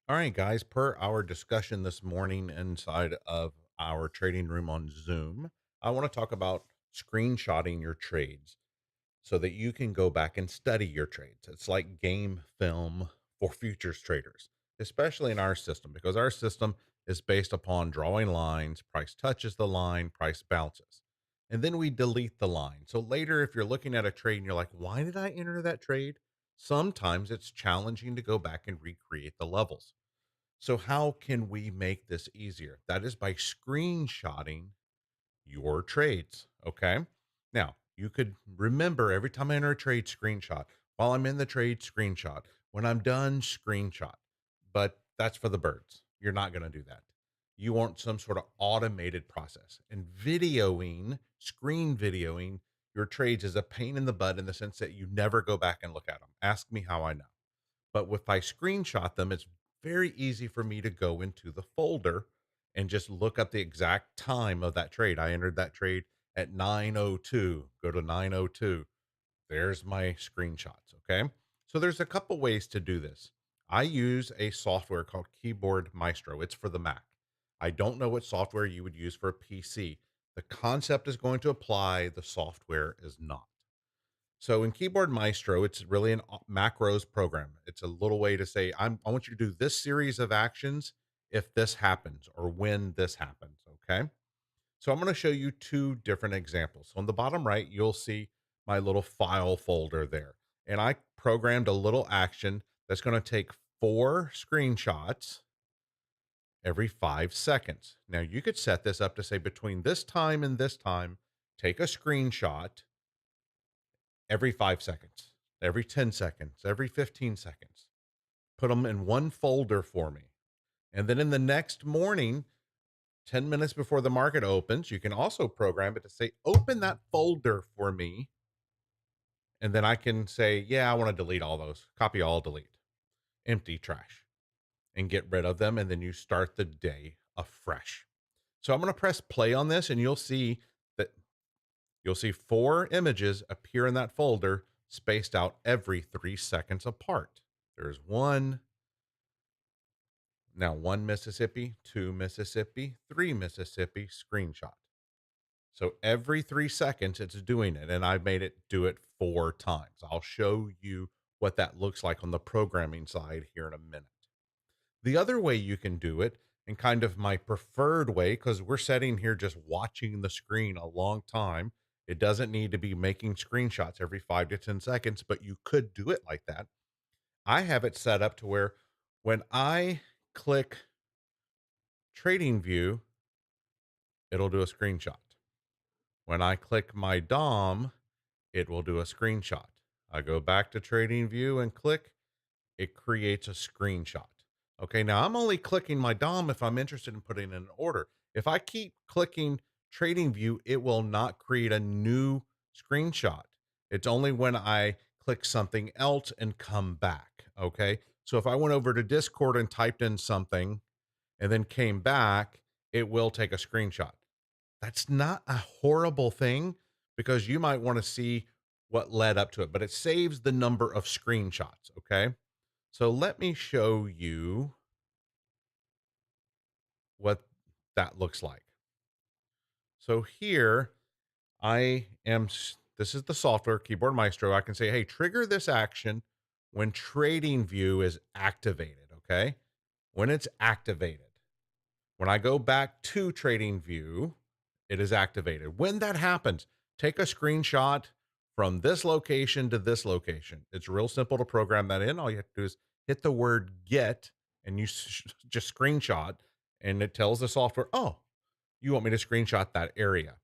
All right, guys, per our discussion this morning inside of our trading room on Zoom, I want to talk about screenshotting your trades so that you can go back and study your trades. It's like game film for futures traders, especially in our system, because our system is based upon drawing lines, price touches the line, price bounces. And then we delete the line. So later, if you're looking at a trade and you're like, why did I enter that trade? Sometimes it's challenging to go back and recreate the levels. So, how can we make this easier? That is by screenshotting your trades. Okay. Now, you could remember every time I enter a trade screenshot, while I'm in the trade screenshot, when I'm done, screenshot. But that's for the birds. You're not going to do that. You want some sort of automated process. And screen videoing your trades is a pain in the butt in the sense that you never go back and look at them. Ask me how I know. But if I screenshot them, it's very easy for me to go into the folder and just look up the exact time of that trade. I entered that trade at 9:02. Go to 9:02. There's my screenshots. Okay. So there's a couple ways to do this. I use a software called Keyboard Maestro. It's for the Mac. I don't know what software you would use for a PC. The concept is going to apply, the software is not. So in Keyboard Maestro, it's really an macros program. It's a little way to say, I want you to do this series of actions if this happens or when this happens. Okay. So I'm going to show you two different examples. So on the bottom right, you'll see my little file folder there. And I programmed a little action that's going to take 4 screenshots every 5 seconds. Now you could set this up to say between this time and this time, take a screenshot every 5 seconds, every 10 seconds, every 15 seconds. Put them in one folder for me. And then in the next morning, 10 minutes before the market opens, you can also program it to say, open that folder for me. And then I can say, yeah, I want to delete all those, copy all, delete, empty trash, and get rid of them. And then you start the day afresh. So I'm going to press play on this, and that you'll see 4 images appear in that folder spaced out every 3 seconds apart. There's one, now 1 Mississippi, 2 Mississippi, 3 Mississippi screenshot. So every 3 seconds it's doing it, and I've made it do it 4 times. I'll show you what that looks like on the programming side here in a minute. The other way you can do it, and kind of my preferred way, because we're sitting here just watching the screen a long time. It doesn't need to be making screenshots every 5 to 10 seconds, but you could do it like that. I have it set up to where when I click trading view, it'll do a screenshot. When I click my DOM, it will do a screenshot. I go back to trading view and click, it creates a screenshot. Okay, now I'm only clicking my DOM if I'm interested in putting in an order. If I keep clicking trading view, it will not create a new screenshot. It's only when I click something else and come back. Okay, so if I went over to Discord and typed in something and then came back, it will take a screenshot. That's not a horrible thing because you might want to see what led up to it, but it saves the number of screenshots. Okay. So let me show you what that looks like. So here this is the software, Keyboard Maestro. I can say, hey, trigger this action when trading view is activated. Okay. When it's activated, when I go back to trading view, it is activated. When that happens, take a screenshot from this location to this location. It's real simple to program that in. All you have to do is hit the word get and just screenshot, and it tells the software, oh, you want me to screenshot that area.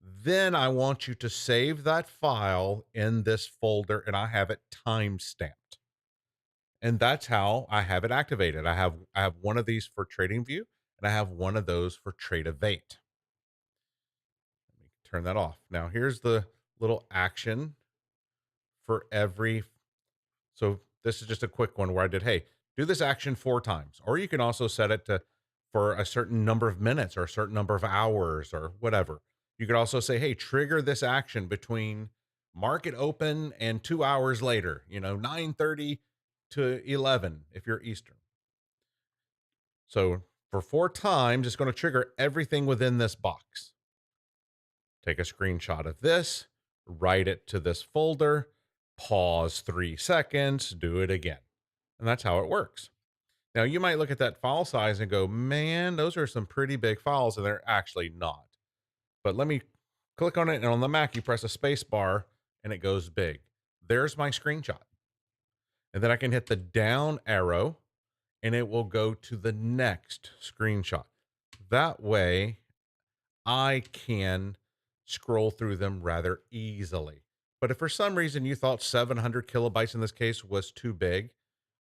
Then I want you to save that file in this folder, and I have it time stamped. And that's how I have it activated. I have one of these for TradingView, and I have one of those for Tradeovate. Let me turn that off. Now here's the little action for every. So this is just a quick one where I did, hey, do this action 4 times, or you can also set it to for a certain number of minutes or a certain number of hours or whatever. You could also say, hey, trigger this action between market open and 2 hours later, 9:30 to 11 if you're Eastern. So for 4 times, it's going to trigger everything within this box. Take a screenshot of this, write it to this folder, pause 3 seconds, do it again. And that's how it works. Now, you might look at that file size and go, man, those are some pretty big files, and they're actually not. But let me click on it, and on the Mac, you press a space bar, and it goes big. There's my screenshot. And then I can hit the down arrow, and it will go to the next screenshot. That way, I can scroll through them rather easily. But if for some reason you thought 700 kilobytes in this case was too big,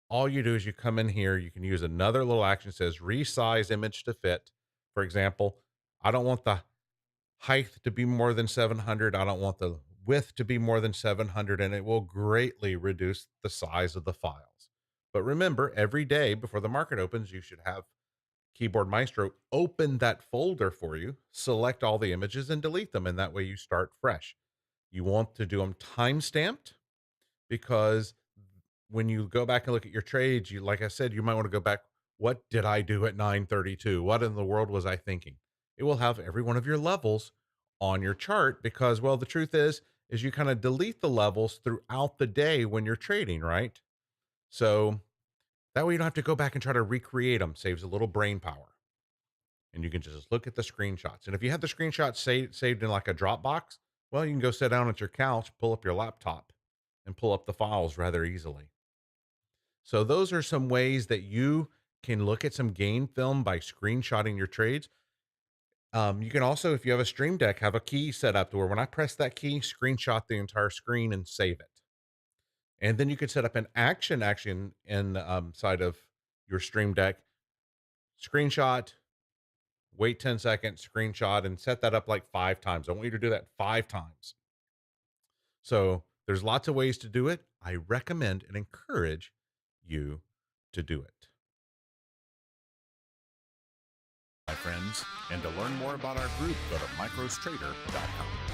all you do is you come in here, you can use another little action that says resize image to fit. For example, I don't want the height to be more than 700. I don't want the width to be more than 700, and it will greatly reduce the size of the files. But remember, every day before the market opens, you should have Keyboard Maestro open that folder for you, select all the images and delete them. And that way you start fresh. You want to do them time stamped because when you go back and look at your trades, you, like I said, you might want to go back. What did I do at 9:32? What in the world was I thinking? It will have every one of your levels on your chart because, well, the truth is you kind of delete the levels throughout the day when you're trading, right? So that way you don't have to go back and try to recreate them. Saves a little brain power. And you can just look at the screenshots. And if you have the screenshots saved in like a Dropbox, well, you can go sit down at your couch, pull up your laptop, and pull up the files rather easily. So those are some ways that you can look at some game film by screenshotting your trades. You can also, if you have a Stream Deck, have a key set up to where when I press that key, screenshot the entire screen and save it. And then you could set up an action in side of your Stream Deck, screenshot, wait 10 seconds, screenshot, and set that up like 5 times. I want you to do that 5 times. So there's lots of ways to do it. I recommend and encourage you to do it. My friends, and to learn more about our group, go to microstrader.com.